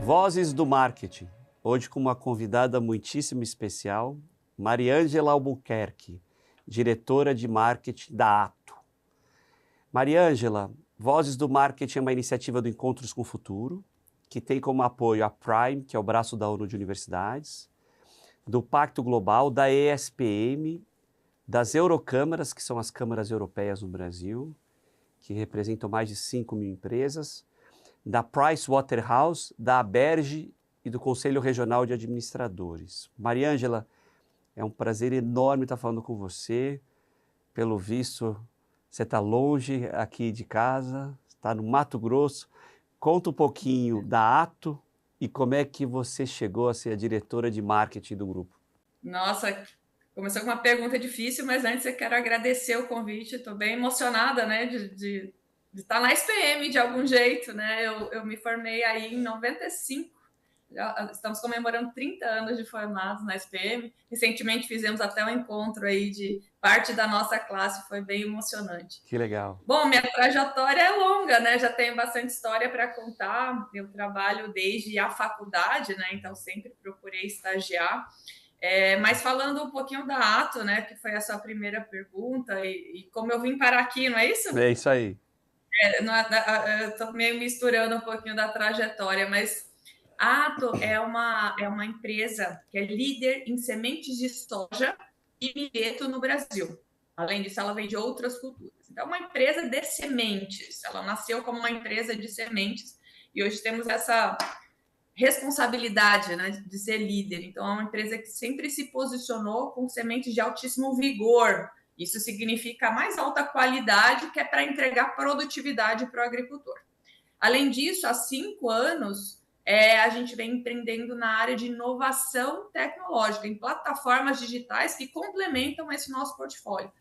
Vozes do Marketing, hoje com uma convidada muitíssimo especial, Mariângela Albuquerque, diretora de marketing da Ato. Mariângela, Vozes do Marketing é uma iniciativa do Encontros com o Futuro, que tem como apoio a Prime, que é o braço da ONU de Universidades, do Pacto Global, da ESPM, das Eurocâmaras, que são as câmaras europeias no Brasil, que representam mais de 5 mil empresas, da Pricewaterhouse, da Aberge e do Conselho Regional de Administradores. Mariângela, é um prazer enorme estar falando com você. Pelo visto, você está longe aqui de casa, está no Mato Grosso. Conta um pouquinho da Ato e como é que você chegou a ser a diretora de marketing do grupo. Nossa, começou com uma pergunta difícil, mas antes eu quero agradecer o convite. Estou bem emocionada, né, de estar na SPM de algum jeito, né? Eu me formei aí em 95. Já estamos comemorando 30 anos de formados na SPM. Recentemente fizemos até um encontro aí de parte da nossa classe, foi bem emocionante. Que legal. Bom, minha trajetória é longa, né? Já tenho bastante história para contar. Eu trabalho desde a faculdade, né? Então sempre procurei estagiar. Mas falando um pouquinho da Ato, né, que foi a sua primeira pergunta, e como eu vim parar aqui, não é isso? É isso aí. Eu estou meio misturando um pouquinho da trajetória, mas a Ato é uma empresa que é líder em sementes de soja e milheto no Brasil. Além disso, ela vende outras culturas. Então, é uma empresa de sementes. Ela nasceu como uma empresa de sementes e hoje temos essa responsabilidade, né, de ser líder. Então, é uma empresa que sempre se posicionou com sementes de altíssimo vigor. Isso significa a mais alta qualidade, que é para entregar produtividade para o agricultor. Além disso, há 5 anos, a gente vem empreendendo na área de inovação tecnológica, em plataformas digitais que complementam esse nosso portfólio.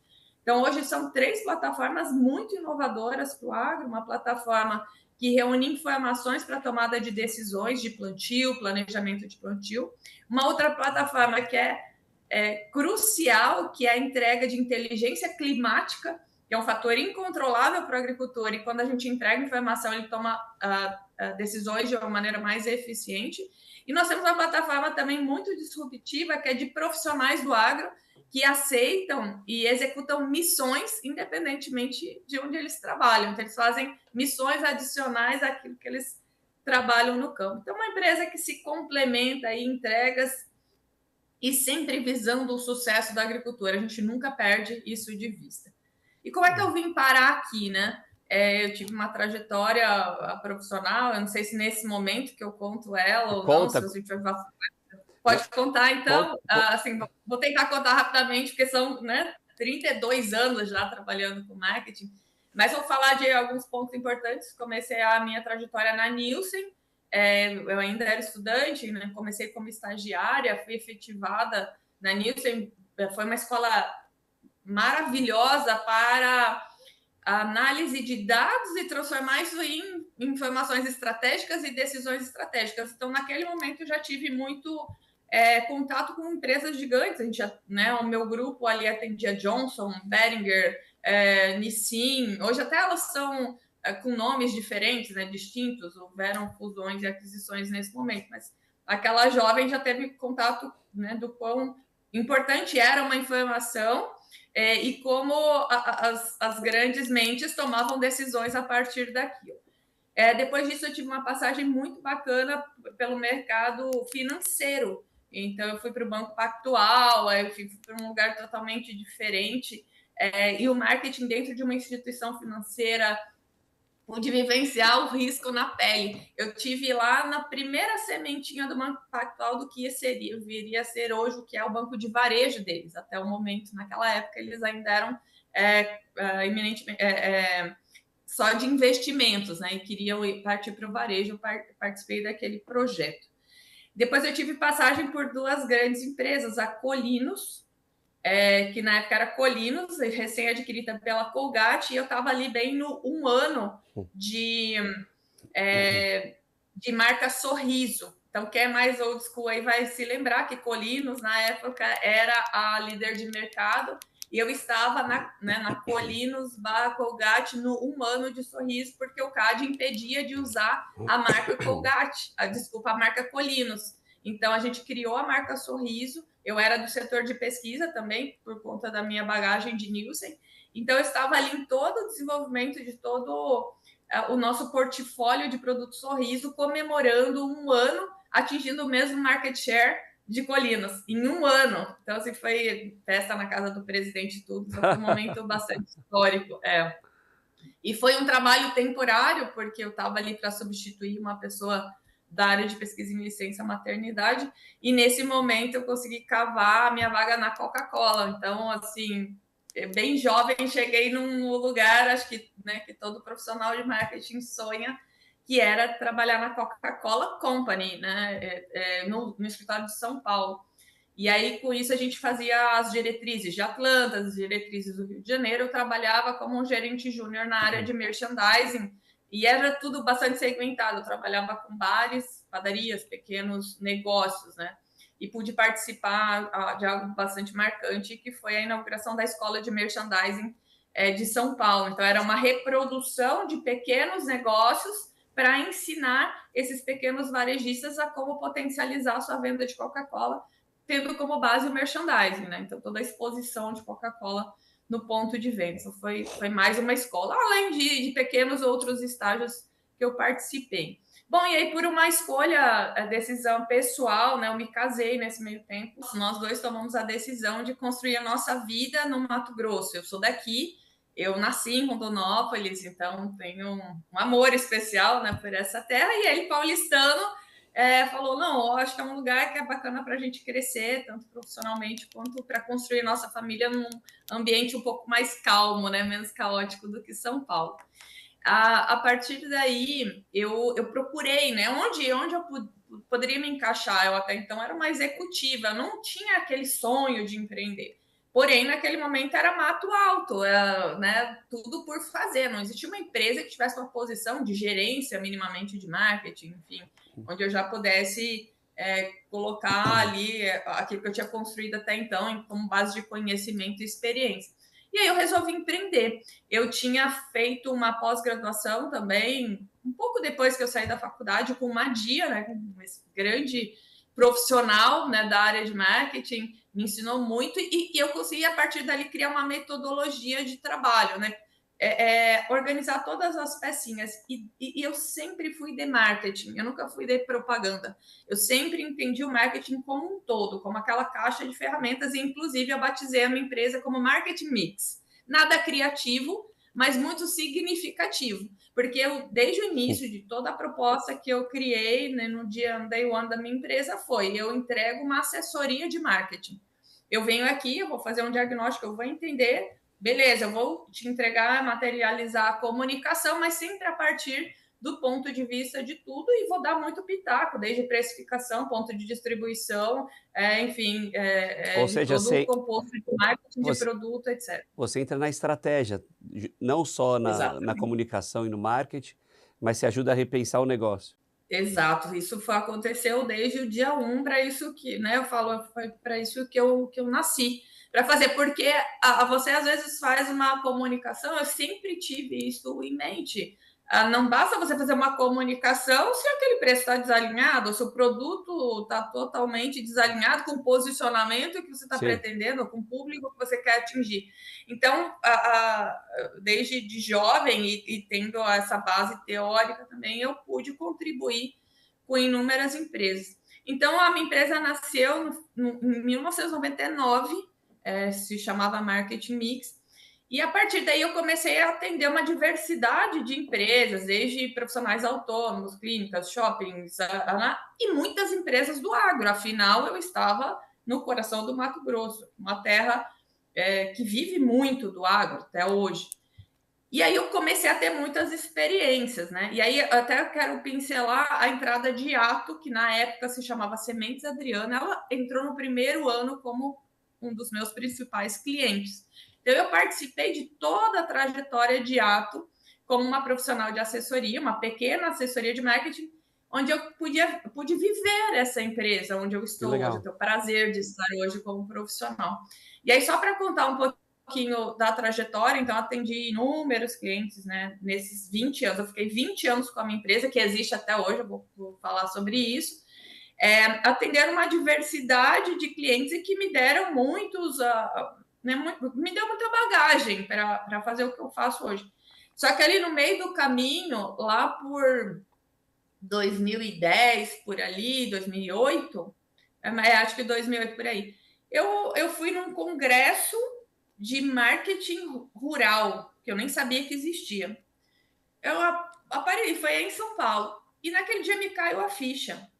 Então, hoje são 3 plataformas muito inovadoras para o agro, uma plataforma que reúne informações para tomada de decisões de plantio, planejamento de plantio. Uma outra plataforma que é crucial, que é a entrega de inteligência climática, que é um fator incontrolável para o agricultor, e quando a gente entrega informação, ele toma decisões de uma maneira mais eficiente. E nós temos uma plataforma também muito disruptiva, que é de profissionais do agro, que aceitam e executam missões independentemente de onde eles trabalham. Então, eles fazem missões adicionais àquilo que eles trabalham no campo. Então, uma empresa que se complementa em entregas e sempre visando o sucesso da agricultura. A gente nunca perde isso de vista. E como é que eu vim parar aqui, né? Eu tive uma trajetória profissional, eu não sei se nesse momento que eu conto ela ou não, se a gente vai... Pode contar, então. Assim, vou tentar contar rapidamente, porque são, né, 32 anos já trabalhando com marketing. Mas vou falar de alguns pontos importantes. Comecei a minha trajetória na Nielsen. Eu ainda era estudante, né? Comecei como estagiária, fui efetivada na Nielsen. Foi uma escola maravilhosa para a análise de dados e transformar isso em informações estratégicas e decisões estratégicas. Então, naquele momento, eu já tive muito contato com empresas gigantes. A gente, né, o meu grupo ali atendia Johnson, Behringer, Nissin. Hoje até elas são com nomes diferentes, né, distintos. Houveram fusões e aquisições nesse momento, mas aquela jovem já teve contato, né, do quão importante era uma informação e como as grandes mentes tomavam decisões a partir daquilo. Depois disso, eu tive uma passagem muito bacana pelo mercado financeiro. Então, eu fui para o Banco Pactual, eu fui para um lugar totalmente diferente. E o marketing dentro de uma instituição financeira, pude vivenciar o risco na pele. Eu tive lá na primeira sementinha do Banco Pactual do que viria a ser hoje o que é o banco de varejo deles. Até o momento, naquela época, eles ainda eram eminentemente... só de investimentos, né? E queriam partir para o varejo, eu participei daquele projeto. Depois eu tive passagem por 2 grandes empresas, a Colinos, que na época era Colinos, recém-adquirida pela Colgate, e eu estava ali bem no 1 ano de marca Sorriso. Então, quem é mais old school aí vai se lembrar que Colinos, na época, era a líder de mercado E eu estava na Colinos Colgate no 1 ano de Sorriso, porque o CAD impedia de usar a marca Colgate, a marca Colinos. Então, a gente criou a marca Sorriso. Eu era do setor de pesquisa também, por conta da minha bagagem de Nielsen. Então, eu estava ali em todo o desenvolvimento de todo o nosso portfólio de produtos Sorriso, comemorando 1 ano, atingindo o mesmo market share de Colinos, em 1 ano. Então, assim, foi festa na casa do presidente e tudo. Foi um momento bastante histórico. E foi um trabalho temporário, porque eu estava ali para substituir uma pessoa da área de pesquisa em licença maternidade, e nesse momento eu consegui cavar a minha vaga na Coca-Cola. Então, assim, bem jovem, cheguei num lugar, acho que, né, que todo profissional de marketing sonha, que era trabalhar na Coca-Cola Company, né, no escritório de São Paulo. E aí, com isso, a gente fazia as diretrizes de Atlanta, as diretrizes do Rio de Janeiro. Eu trabalhava como um gerente júnior na área de merchandising e era tudo bastante segmentado. Eu trabalhava com bares, padarias, pequenos negócios, né? E pude participar de algo bastante marcante, que foi a inauguração da Escola de Merchandising de São Paulo. Então, era uma reprodução de pequenos negócios para ensinar esses pequenos varejistas a como potencializar a sua venda de Coca-Cola, tendo como base o merchandising, né? Então, toda a exposição de Coca-Cola no ponto de venda. Então, foi mais uma escola, além de pequenos outros estágios que eu participei. Bom, e aí, por uma escolha, a decisão pessoal, né? Eu me casei nesse meio tempo. Nós dois tomamos a decisão de construir a nossa vida no Mato Grosso. Eu sou daqui, eu nasci em Rondonópolis, então tenho um amor especial, né, por essa terra. E ele, paulistano, falou, não, eu acho que é um lugar que é bacana para a gente crescer, tanto profissionalmente quanto para construir nossa família num ambiente um pouco mais calmo, né, menos caótico do que São Paulo. A partir daí, eu procurei, né, onde eu poderia me encaixar. Eu até então era uma executiva, eu não tinha aquele sonho de empreender. Porém, naquele momento era mato alto, né, tudo por fazer. Não existia uma empresa que tivesse uma posição de gerência minimamente de marketing, enfim, onde eu já pudesse colocar ali aquilo que eu tinha construído até então como base de conhecimento e experiência. E aí eu resolvi empreender. Eu tinha feito uma pós-graduação também, um pouco depois que eu saí da faculdade, com uma Dia, né, com esse grande profissional, né, da área de marketing, me ensinou muito e eu consegui, a partir dali, criar uma metodologia de trabalho, né? Organizar todas as pecinhas. E eu sempre fui de marketing, eu nunca fui de propaganda. Eu sempre entendi o marketing como um todo, como aquela caixa de ferramentas, e inclusive eu batizei a minha empresa como Marketing Mix. Nada criativo, mas muito significativo, porque eu, desde o início de toda a proposta que eu criei, né, no dia day one da minha empresa, eu entrego uma assessoria de marketing. Eu venho aqui, eu vou fazer um diagnóstico, eu vou entender, beleza, eu vou te entregar, materializar a comunicação, mas sempre a partir do ponto de vista de tudo, e vou dar muito pitaco, desde precificação, ponto de distribuição, enfim, Ou de seja, todo o composto de marketing, de produto, etc. Você entra na estratégia, não só na comunicação e no marketing, mas se ajuda a repensar o negócio. Exato, isso aconteceu desde o dia 1, para isso que, né, eu falo, foi para isso que eu nasci, para fazer, porque você às vezes faz uma comunicação, eu sempre tive isso em mente. Não basta você fazer uma comunicação se aquele preço está desalinhado, se o produto está totalmente desalinhado com o posicionamento que você está pretendendo, com o público que você quer atingir. Então, desde de jovem e tendo essa base teórica também, eu pude contribuir com inúmeras empresas. Então, a minha empresa nasceu em 1999, se chamava Marketing Mix, e a partir daí eu comecei a atender uma diversidade de empresas, desde profissionais autônomos, clínicas, shoppings, e muitas empresas do agro. Afinal, eu estava no coração do Mato Grosso, uma terra que vive muito do agro até hoje. E aí eu comecei a ter muitas experiências, né? E aí até quero pincelar a entrada de Ato, que na época se chamava Sementes Adriana. Ela entrou no primeiro ano como um dos meus principais clientes. Então eu participei de toda a trajetória de Ato como uma profissional de assessoria, uma pequena assessoria de marketing, onde eu pude viver essa empresa onde eu estou hoje, eu tenho o prazer de estar hoje como profissional. E aí, só para contar um pouquinho pouquinho da trajetória, então atendi inúmeros clientes, né, nesses 20 anos. Eu fiquei 20 anos com a minha empresa, que existe até hoje, eu vou falar sobre isso. Atendendo uma diversidade de clientes e que me deram muitos, né, me deu muita bagagem para fazer o que eu faço hoje. Só que ali no meio do caminho, lá por 2010, por ali, 2008, acho que 2008 por aí, eu fui num congresso de marketing rural, que eu nem sabia que existia. Eu aparei, foi em São Paulo, e naquele dia me caiu a ficha.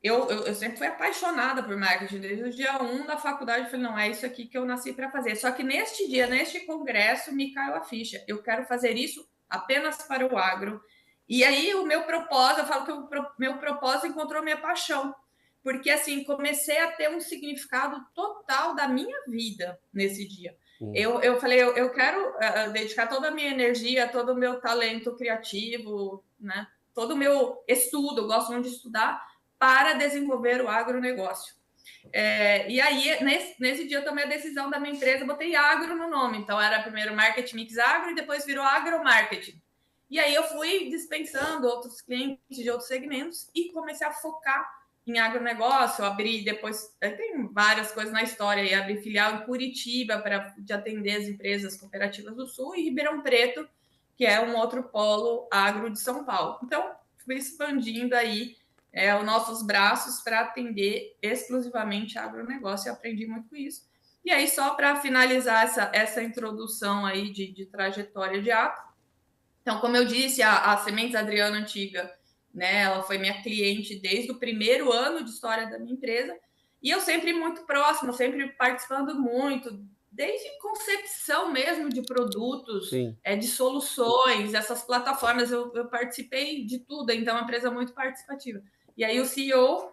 Eu sempre fui apaixonada por marketing, desde o dia 1 da faculdade, eu falei, não, é isso aqui que eu nasci para fazer. Só que neste dia, neste congresso, me caiu a ficha. Eu quero fazer isso apenas para o agro. E aí o meu propósito, eu falo que o meu propósito encontrou minha paixão. Porque assim, comecei a ter um significado total da minha vida nesse dia. Eu falei, eu quero dedicar toda a minha energia, todo o meu talento criativo, né? Todo o meu estudo, eu gosto muito de estudar, para desenvolver o agronegócio. E aí, nesse dia, eu tomei a decisão da minha empresa, botei agro no nome. Então, era primeiro Marketing Mix Agro e depois virou agromarketing. E aí, eu fui dispensando outros clientes de outros segmentos e comecei a focar em agronegócio. Eu abri depois, tem várias coisas na história, e abri filial em Curitiba para atender as empresas cooperativas do Sul e Ribeirão Preto, que é um outro polo agro de São Paulo. Então, fui expandindo aí os nossos braços para atender exclusivamente agronegócio, e aprendi muito com isso. E aí, só para finalizar essa introdução aí de trajetória de Ato, então, como eu disse, a Sementes Adriana Antiga, né, ela foi minha cliente desde o primeiro ano de história da minha empresa, e eu sempre muito próxima, sempre participando muito, desde concepção mesmo de produtos, de soluções, essas plataformas, eu participei de tudo, então é uma empresa muito participativa. E aí o CEO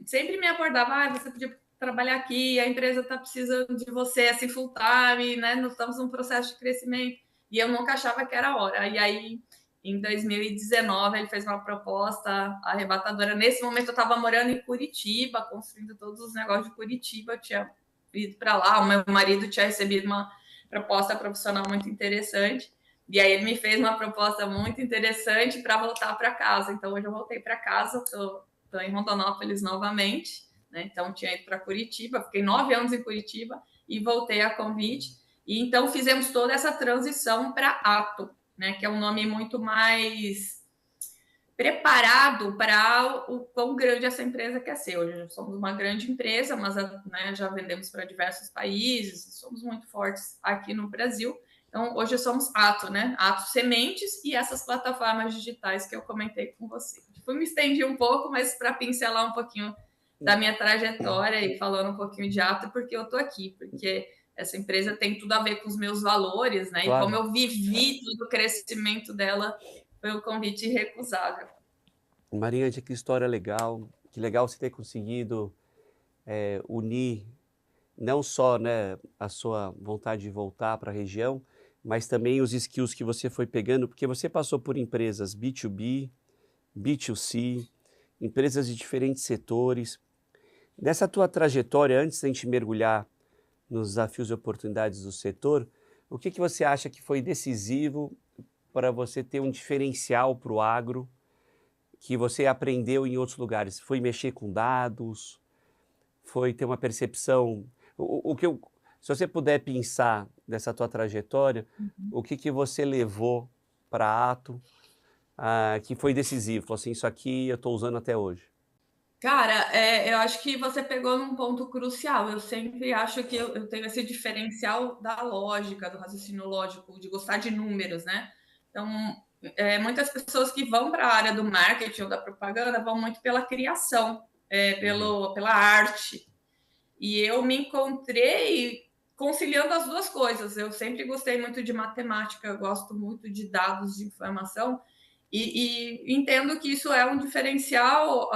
sempre me abordava, você podia trabalhar aqui, a empresa está precisando de você, assim, full time, né? Nós estamos num processo de crescimento. E eu nunca achava que era a hora. E aí, em 2019, ele fez uma proposta arrebatadora. Nesse momento, eu estava morando em Curitiba, construindo todos os negócios de Curitiba. Eu tinha ido para lá, o meu marido tinha recebido uma proposta profissional muito interessante. E aí, ele me fez uma proposta muito interessante para voltar para casa. Então, hoje eu voltei para casa, estou em Rondonópolis novamente. Né? Então, tinha ido para Curitiba, fiquei 9 anos em Curitiba e voltei a convite. E então fizemos toda essa transição para Ato, né, que é um nome muito mais preparado para o quão grande essa empresa quer ser. Hoje somos uma grande empresa, mas né, já vendemos para diversos países, somos muito fortes aqui no Brasil. Então, hoje somos Ato, né? Ato Sementes e essas plataformas digitais que eu comentei com você. Fui me estendi um pouco, mas para pincelar um pouquinho da minha trajetória e falando um pouquinho de Ato, porque eu estou aqui, porque essa empresa tem tudo a ver com os meus valores, né? Claro. E como eu vivi todo o crescimento dela, foi um convite irrecusável. Mariângela, que história legal. Que legal você ter conseguido unir não só, né, a sua vontade de voltar para a região, mas também os skills que você foi pegando, porque você passou por empresas B2B, B2C, empresas de diferentes setores. Nessa tua trajetória, antes da gente mergulhar nos desafios e oportunidades do setor, o que você acha que foi decisivo para você ter um diferencial para o agro que você aprendeu em outros lugares? Foi mexer com dados? Foi ter uma percepção? Se você puder pensar dessa tua trajetória, o que você levou para Ato que foi decisivo? Falou assim, isso aqui eu estou usando até hoje. Cara, eu acho que você pegou num ponto crucial. Eu sempre acho que eu tenho esse diferencial da lógica, do raciocínio lógico, de gostar de números, né? Então, muitas pessoas que vão para a área do marketing ou da propaganda vão muito pela criação, pela arte. E eu me encontrei conciliando as duas coisas. Eu sempre gostei muito de matemática, eu gosto muito de dados, de informação, e entendo que isso é um diferencial,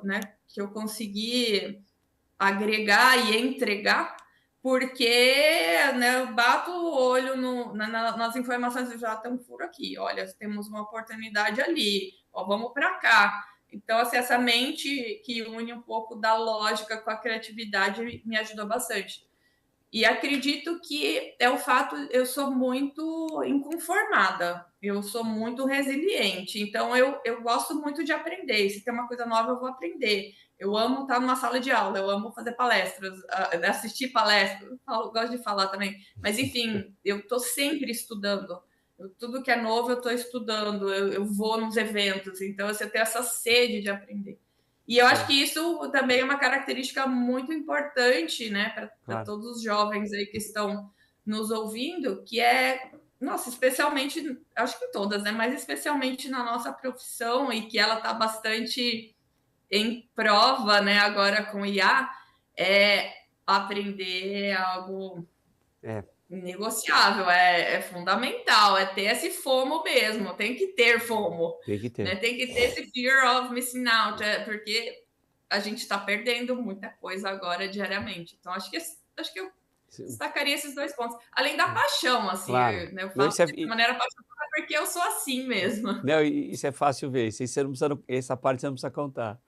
né, que eu consegui agregar e entregar, porque, né, eu bato o olho nas informações e já tem um furo aqui, olha, temos uma oportunidade ali, ó, vamos para cá. Então, assim, essa mente que une um pouco da lógica com a criatividade me ajudou bastante. E acredito que é o fato, eu sou muito inconformada, eu sou muito resiliente, então eu gosto muito de aprender. Se tem uma coisa nova, eu vou aprender. Eu amo estar numa sala de aula, eu amo fazer palestras, assistir palestras, eu gosto de falar também. Mas, enfim, eu estou sempre estudando. Tudo que é novo, eu estou estudando, eu vou nos eventos, então você tem essa sede de aprender. E eu acho que isso também é uma característica muito importante, né, para Claro. todos os jovens aí que estão nos ouvindo, que é, nossa, especialmente, acho que todas, né, mas especialmente na nossa profissão, e que ela está bastante em prova, né, agora com o IA, é aprender algo negociável, é fundamental, é ter esse FOMO mesmo, tem que ter FOMO, Tem que ter. né? Tem que ter esse fear of missing out, porque a gente está perdendo muita coisa agora diariamente. Então, acho que eu destacaria esses 2 pontos. Além da paixão, assim, Claro. né? Eu Não, falo de maneira apaixonada porque eu sou assim mesmo. não, isso é fácil ver, isso você não precisa, essa parte você não precisa contar.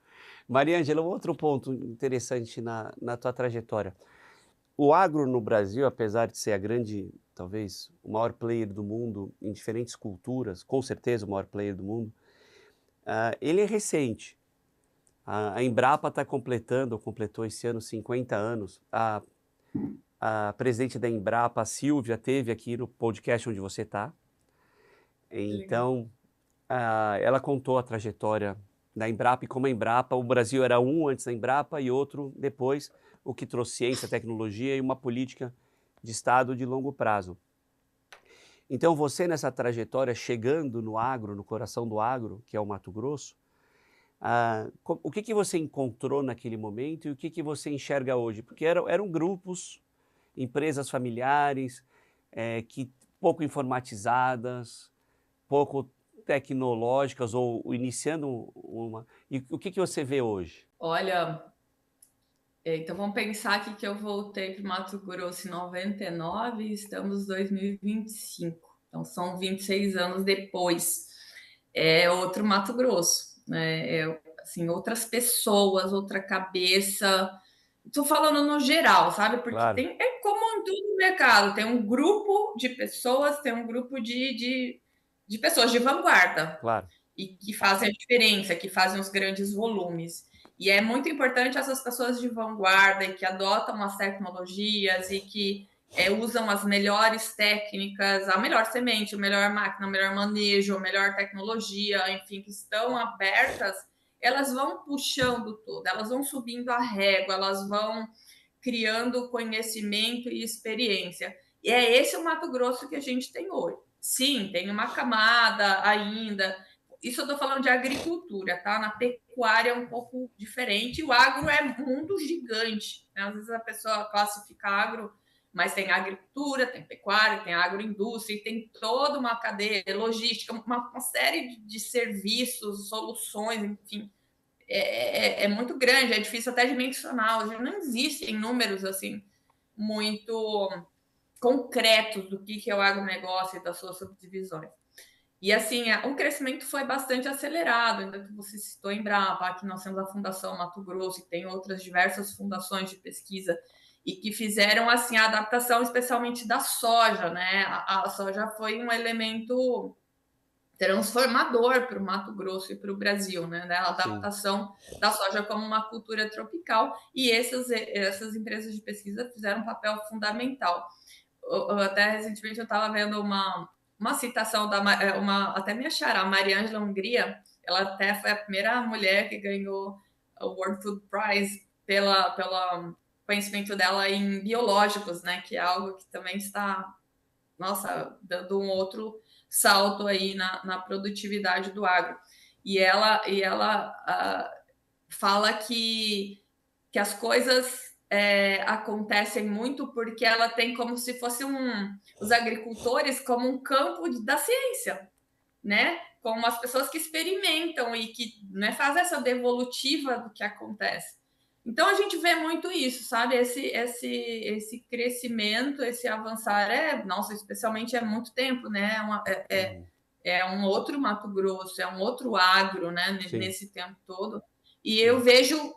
Mariângela, um outro ponto interessante na tua trajetória. O agro no Brasil, apesar de ser a grande, talvez, o maior player do mundo em diferentes culturas, com certeza o maior player do mundo, ele é recente. A Embrapa completou esse ano 50 anos. A presidente da Embrapa, a Silvia, esteve aqui no podcast onde você está. Então, ela contou a trajetória da Embrapa e como a Embrapa, o Brasil era um antes da Embrapa e outro depois, o que trouxe ciência, tecnologia e uma política de Estado de longo prazo. Então, você nessa trajetória, chegando no agro, no coração do agro, que é o Mato Grosso, o que você encontrou naquele momento e o que você enxerga hoje? Porque eram grupos, empresas familiares, que pouco informatizadas, pouco tecnológicas ou iniciando uma... E o que você vê hoje? Olha, então vamos pensar aqui que eu voltei para o Mato Grosso em 99 e estamos em 2025. Então são 26 anos depois. É outro Mato Grosso, né? Assim, outras pessoas, outra cabeça. Estou falando no geral, sabe? Porque Claro, é como em todo mercado, tem um grupo de pessoas, tem um grupo de pessoas de vanguarda claro. e que fazem a diferença, que fazem os grandes volumes. E é muito importante essas pessoas de vanguarda e que adotam as tecnologias e que usam as melhores técnicas, a melhor semente, a melhor máquina, o melhor manejo, a melhor tecnologia, enfim, que estão abertas, elas vão puxando tudo, elas vão subindo a régua, elas vão criando conhecimento e experiência. E é esse o Mato Grosso que a gente tem hoje. Sim, tem uma camada ainda. Isso eu estou falando de agricultura, tá? Na pecuária é um pouco diferente. O agro é um mundo gigante, né? Às vezes a pessoa classifica agro, mas tem agricultura, tem pecuária, tem agroindústria, e tem toda uma cadeia logística, uma série de serviços, soluções, enfim. É muito grande, é difícil até de mencionar. Hoje não existem números assim muito concretos do que é o agronegócio e das suas subdivisões. E assim, o crescimento foi bastante acelerado, ainda que você citou em Embrapa, aqui nós temos a Fundação Mato Grosso, e tem outras diversas fundações de pesquisa, e que fizeram assim a adaptação especialmente da soja, né? A soja foi um elemento transformador para o Mato Grosso e para o Brasil, né? A adaptação da soja como uma cultura tropical, e essas empresas de pesquisa fizeram um papel fundamental. Até recentemente eu estava vendo uma citação até me acharam, a Mariângela Hungria, ela até foi a primeira mulher que ganhou o World Food Prize pelo conhecimento dela em biológicos, né? Que é algo que também está, nossa, dando um outro salto aí na produtividade do agro. E ela fala que as coisas acontecem muito porque ela tem como se fosse os agricultores como um campo da ciência, né? Como as pessoas que experimentam e que, né, fazem essa devolutiva do que acontece. Então a gente vê muito isso, sabe? Esse crescimento, esse avançar, nossa, especialmente muito tempo, né? É um outro Mato Grosso, é um outro agro, né? Nesse tempo todo. E eu vejo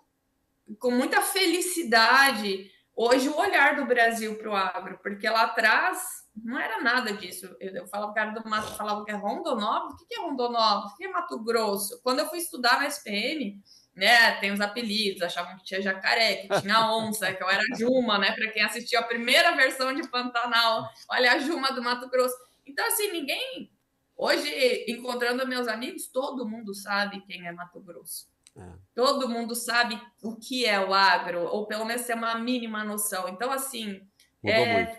com muita felicidade hoje o olhar do Brasil para o agro, porque lá atrás não era nada disso. Eu falava, cara do Mato, falava que é Rondonópolis. O que é Rondonópolis? O que é Mato Grosso? Quando eu fui estudar na SPM, né, tem os apelidos, achavam que tinha jacaré, que tinha onça, que eu era Juma, né, para quem assistiu a primeira versão de Pantanal, olha a Juma do Mato Grosso. Então, assim, ninguém... Hoje, encontrando meus amigos, todo mundo sabe quem é Mato Grosso. Todo mundo sabe o que é o agro, ou pelo menos tem uma mínima noção. Então, assim, Mudou muito.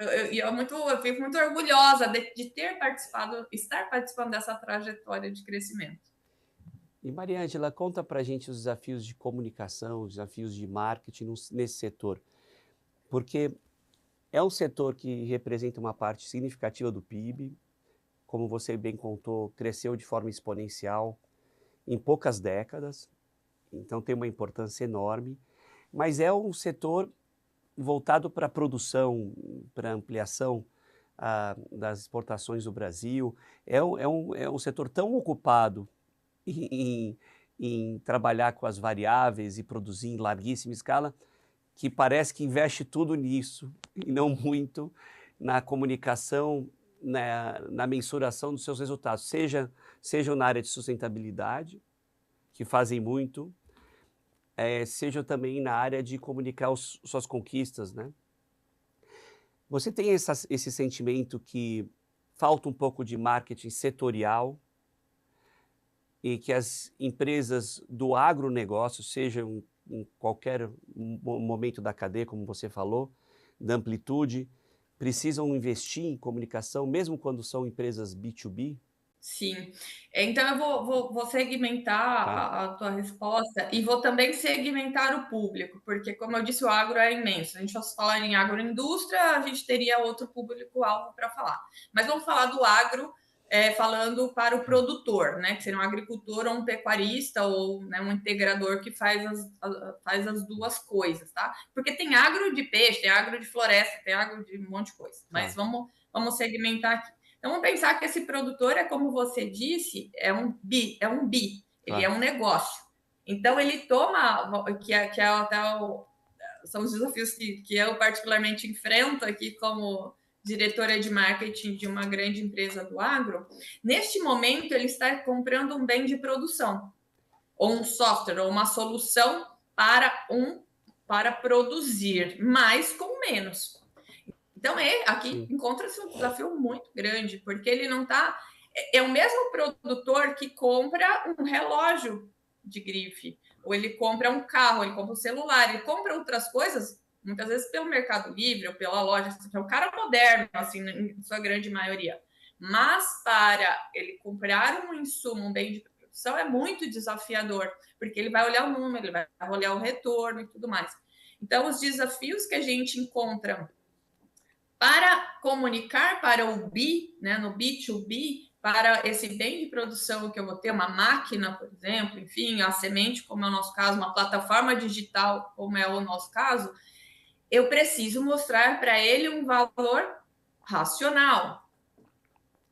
eu fico muito orgulhosa de ter participado, estar participando dessa trajetória de crescimento. E Mariângela, conta para a gente os desafios de comunicação, os desafios de marketing nesse setor, porque é um setor que representa uma parte significativa do PIB, como você bem contou, cresceu de forma exponencial em poucas décadas, então tem uma importância enorme, mas é um setor voltado para a produção, para a ampliação das exportações do Brasil. É um setor tão ocupado em trabalhar com as variáveis e produzir em larguíssima escala, que parece que investe tudo nisso, e não muito na comunicação, na mensuração dos seus resultados, seja na área de sustentabilidade, que fazem muito, seja também na área de comunicar suas conquistas, né? Você tem esse sentimento que falta um pouco de marketing setorial e que as empresas do agronegócio, sejam em qualquer momento da cadeia, como você falou, da amplitude, precisam investir em comunicação, mesmo quando são empresas B2B? Sim. Então, eu vou segmentar a tua resposta e vou também segmentar o público, porque, como eu disse, o agro é imenso. Se a gente fosse falar em agroindústria, a gente teria outro público-alvo para falar. Mas vamos falar do agro, falando para o produtor, né, que seria um agricultor ou um pecuarista ou, né, um integrador que faz as duas coisas, tá? Porque tem agro de peixe, tem agro de floresta, tem agro de um monte de coisa. Mas vamos segmentar aqui. Então, vamos pensar que esse produtor é, como você disse, é um bi, ele é um negócio. Então, ele toma, são os desafios que eu particularmente enfrento aqui como diretora de marketing de uma grande empresa do agro. Neste momento, ele está comprando um bem de produção, ou um software, ou uma solução para produzir mais com menos. Então, aqui encontra-se um desafio muito grande, porque ele não está... É o mesmo produtor que compra um relógio de grife, ou ele compra um carro, ele compra um celular, ele compra outras coisas, muitas vezes pelo Mercado Livre ou pela loja, que é um cara moderno, assim, em sua grande maioria. Mas para ele comprar um insumo, um bem de produção, é muito desafiador, porque ele vai olhar o número, ele vai olhar o retorno e tudo mais. Então, os desafios que a gente encontra para comunicar para o B, né, no B2B, para esse bem de produção que eu vou ter, uma máquina, por exemplo, enfim, a semente, como é o nosso caso, uma plataforma digital, como é o nosso caso, eu preciso mostrar para ele um valor racional,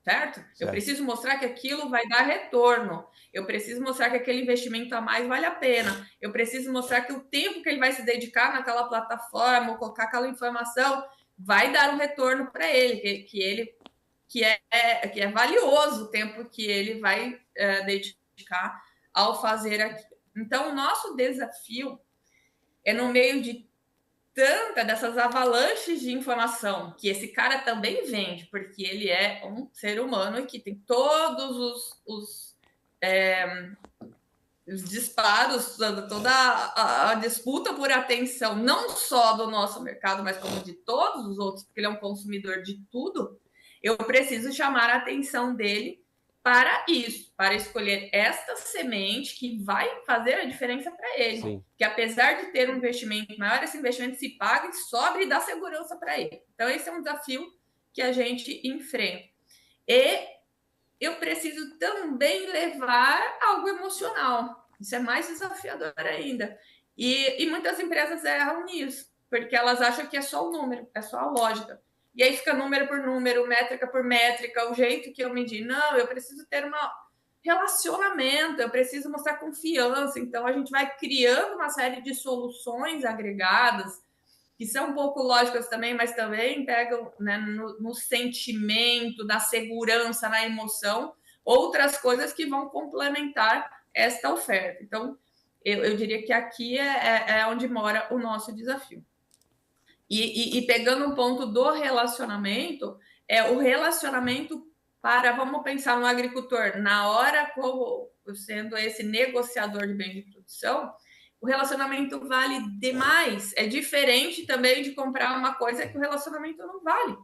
certo? Eu preciso mostrar que aquilo vai dar retorno, eu preciso mostrar que aquele investimento a mais vale a pena, eu preciso mostrar que o tempo que ele vai se dedicar naquela plataforma, ou colocar aquela informação, vai dar um retorno para ele, que é valioso o tempo que ele vai dedicar ao fazer aquilo. Então, o nosso desafio é, no meio de tanta dessas avalanches de informação que esse cara também vende, porque ele é um ser humano e que tem todos os disparos, toda a disputa por atenção, não só do nosso mercado, mas como de todos os outros, porque ele é um consumidor de tudo. Eu preciso chamar a atenção dele para isso, para escolher esta semente que vai fazer a diferença para ele. Sim. Que apesar de ter um investimento maior, esse investimento se paga e sobre e dá segurança para ele. Então, esse é um desafio que a gente enfrenta. E eu preciso também levar algo emocional. Isso é mais desafiador ainda. E muitas empresas erram nisso, porque elas acham que é só o número, é só a lógica. E aí fica número por número, métrica por métrica, o jeito que eu medir. Não, eu preciso ter um relacionamento, eu preciso mostrar confiança. Então, a gente vai criando uma série de soluções agregadas, que são um pouco lógicas também, mas também pegam, né, no sentimento, na segurança, na emoção, outras coisas que vão complementar esta oferta. Então, eu diria que aqui é onde mora o nosso desafio. E pegando um ponto do relacionamento, o relacionamento vamos pensar no agricultor, na hora como sendo esse negociador de bens de produção, o relacionamento vale demais. É diferente também de comprar uma coisa que o relacionamento não vale.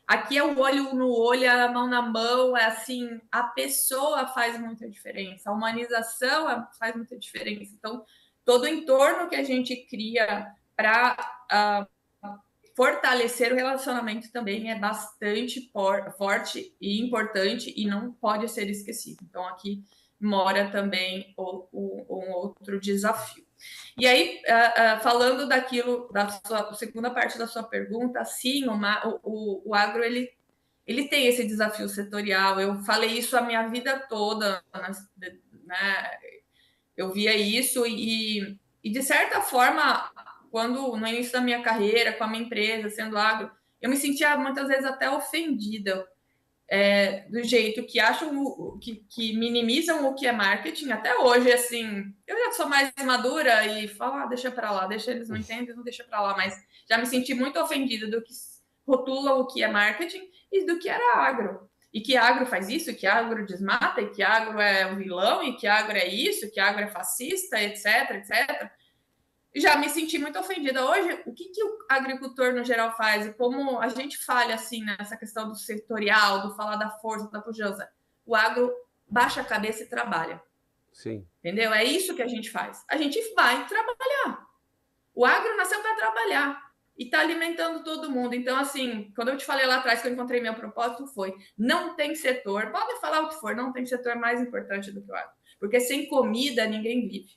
Aqui é o olho no olho, a mão na mão, é assim, a pessoa faz muita diferença, a humanização faz muita diferença. Então, todo o entorno que a gente cria para fortalecer o relacionamento também é bastante forte e importante e não pode ser esquecido. Então, aqui mora também um outro desafio. E aí, falando daquilo, da segunda parte da sua pergunta, sim, o agro, ele tem esse desafio setorial. Eu falei isso a minha vida toda, né? Eu via isso e, de certa forma, quando no início da minha carreira, com a minha empresa, sendo agro, eu me sentia muitas vezes até ofendida do jeito que acham, que minimizam o que é marketing. Até hoje, assim, eu já sou mais madura e falo, deixa para lá, deixa eles não entendem, não deixa para lá, mas já me senti muito ofendida do que rotulam o que é marketing e do que era agro. E que agro faz isso, que agro desmata, e que agro é o vilão, e que agro é isso, que agro é fascista, etc, etc. Já me senti muito ofendida. Hoje, o que o agricultor, no geral, faz? E como a gente falha, assim, nessa questão do setorial, do falar da força, da pujança. O agro baixa a cabeça e trabalha. Sim. Entendeu? É isso que a gente faz. A gente vai trabalhar. O agro nasceu para trabalhar e está alimentando todo mundo. Então, assim, quando eu te falei lá atrás que eu encontrei meu propósito, foi: não tem setor, pode falar o que for, não tem setor mais importante do que o agro. Porque sem comida ninguém vive.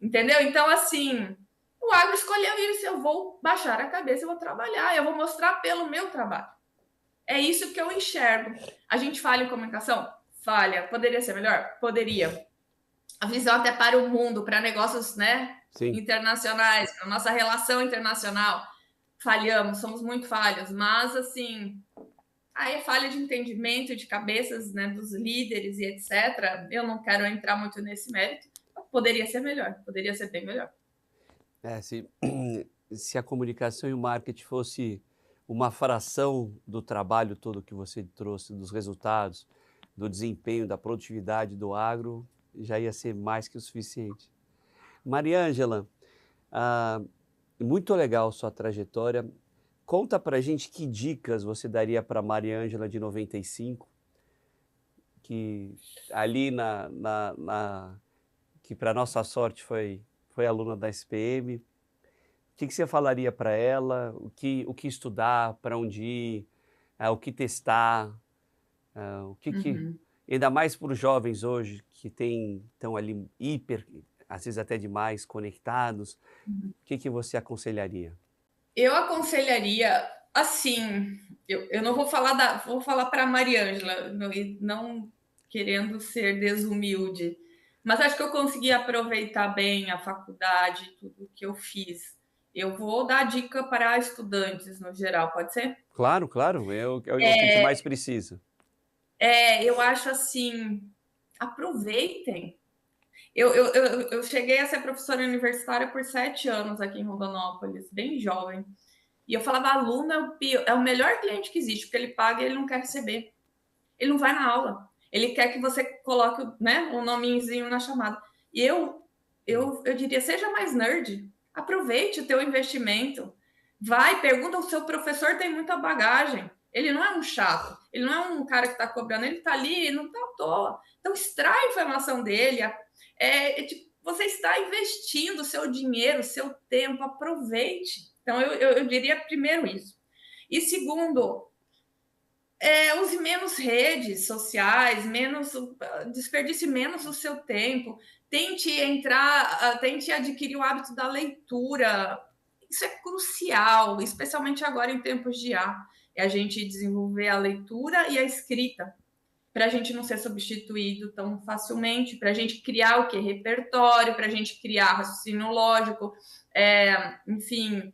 Entendeu? Então, assim, o agro escolheu isso. Eu vou baixar a cabeça, eu vou trabalhar, eu vou mostrar pelo meu trabalho. É isso que eu enxergo. A gente falha em comunicação? Falha. Poderia ser melhor? Poderia. A visão até para o mundo, para negócios, né, internacionais, para nossa relação internacional. Falhamos, somos muito falhos, mas, assim, aí é falha de entendimento, de cabeças, né, dos líderes e etc. Eu não quero entrar muito nesse mérito. Poderia ser melhor, poderia ser bem melhor. Se a comunicação e o marketing fosse uma fração do trabalho todo que você trouxe, dos resultados, do desempenho, da produtividade do agro, já ia ser mais que o suficiente. Mariângela, muito legal sua trajetória. Conta pra gente que dicas você daria para Mariângela de 95, que ali que para nossa sorte foi aluna da SPM. O que você falaria para ela? O que estudar, para onde ir, o que testar, ainda mais para os jovens hoje que estão ali às vezes até demais, conectados. O que você aconselharia? Eu aconselharia, assim, eu não vou falar vou falar para a Mariângela, não querendo ser desumilde, mas acho que eu consegui aproveitar bem a faculdade, tudo que eu fiz. Eu vou dar dica para estudantes no geral, pode ser? Claro, claro, é o que a gente mais precisa. Eu acho assim, aproveitem. Eu cheguei a ser professora universitária por 7 anos aqui em Rondonópolis, bem jovem. E eu falava, aluno é o melhor cliente que existe, porque ele paga e ele não quer receber. Ele não vai na aula. Ele quer que você coloque, né, um nomezinho na chamada. E eu diria, seja mais nerd. Aproveite o teu investimento. Vai, pergunta, o seu professor tem muita bagagem. Ele não é um chato. Ele não é um cara que está cobrando. Ele está ali e não está à toa. Então, extrai a informação dele. Você está investindo o seu dinheiro, o seu tempo. Aproveite. Então, eu diria primeiro isso. E segundo, use menos redes sociais, desperdice menos o seu tempo. Tente adquirir o hábito da leitura. Isso é crucial, especialmente agora em tempos de IA. É a gente desenvolver a leitura e a escrita, para a gente não ser substituído tão facilmente, para a gente criar o que? Repertório, para a gente criar raciocínio lógico, enfim,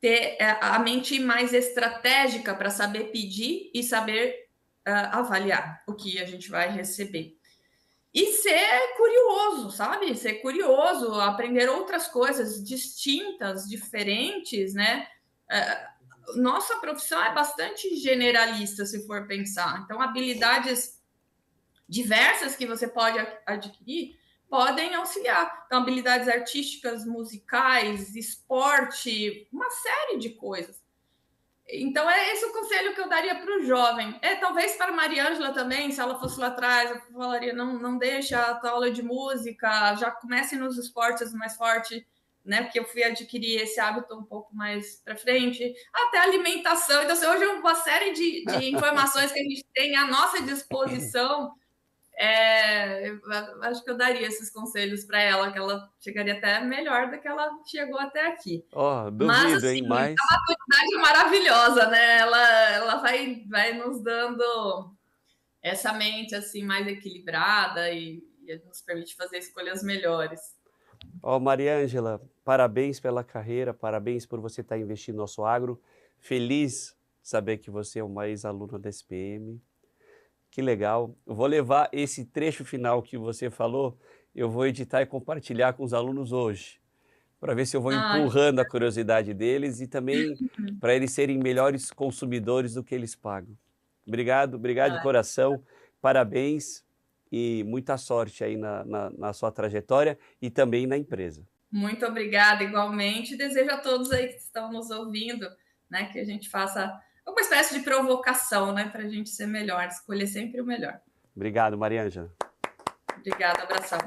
ter a mente mais estratégica para saber pedir e saber avaliar o que a gente vai receber. E ser curioso, sabe? Ser curioso, aprender outras coisas distintas, diferentes, né? Nossa profissão é bastante generalista, se for pensar. Então, habilidades diversas que você pode adquirir podem auxiliar. Então, habilidades artísticas, musicais, esporte, uma série de coisas. Então, é esse o conselho que eu daria para o jovem. Talvez para a Mariângela também, se ela fosse lá atrás, eu falaria, não deixa a tua aula de música, já comece nos esportes mais forte, né? Porque eu fui adquirir esse hábito um pouco mais para frente. Até alimentação. Então, hoje é uma série de informações que a gente tem à nossa disposição. Acho que eu daria esses conselhos para ela, que ela chegaria até melhor do que ela chegou até aqui. Duvido, Mas, assim, hein? a maturidade é maravilhosa, né? Ela vai nos dando essa mente assim mais equilibrada e nos permite fazer escolhas melhores. Mariângela, parabéns pela carreira, parabéns por você estar investindo no nosso agro. Feliz de saber que você é uma ex-aluna da SPM. Que legal. Eu vou levar esse trecho final que você falou, eu vou editar e compartilhar com os alunos hoje, para ver se eu vou empurrando a curiosidade deles e também para eles serem melhores consumidores do que eles pagam. Obrigado de coração, parabéns e muita sorte aí na sua trajetória e também na empresa. Muito obrigada, igualmente. Desejo a todos aí que estão nos ouvindo, né, que a gente faça uma espécie de provocação, né, para a gente ser melhor, escolher sempre o melhor. Obrigado, Mariângela. Obrigada, abração.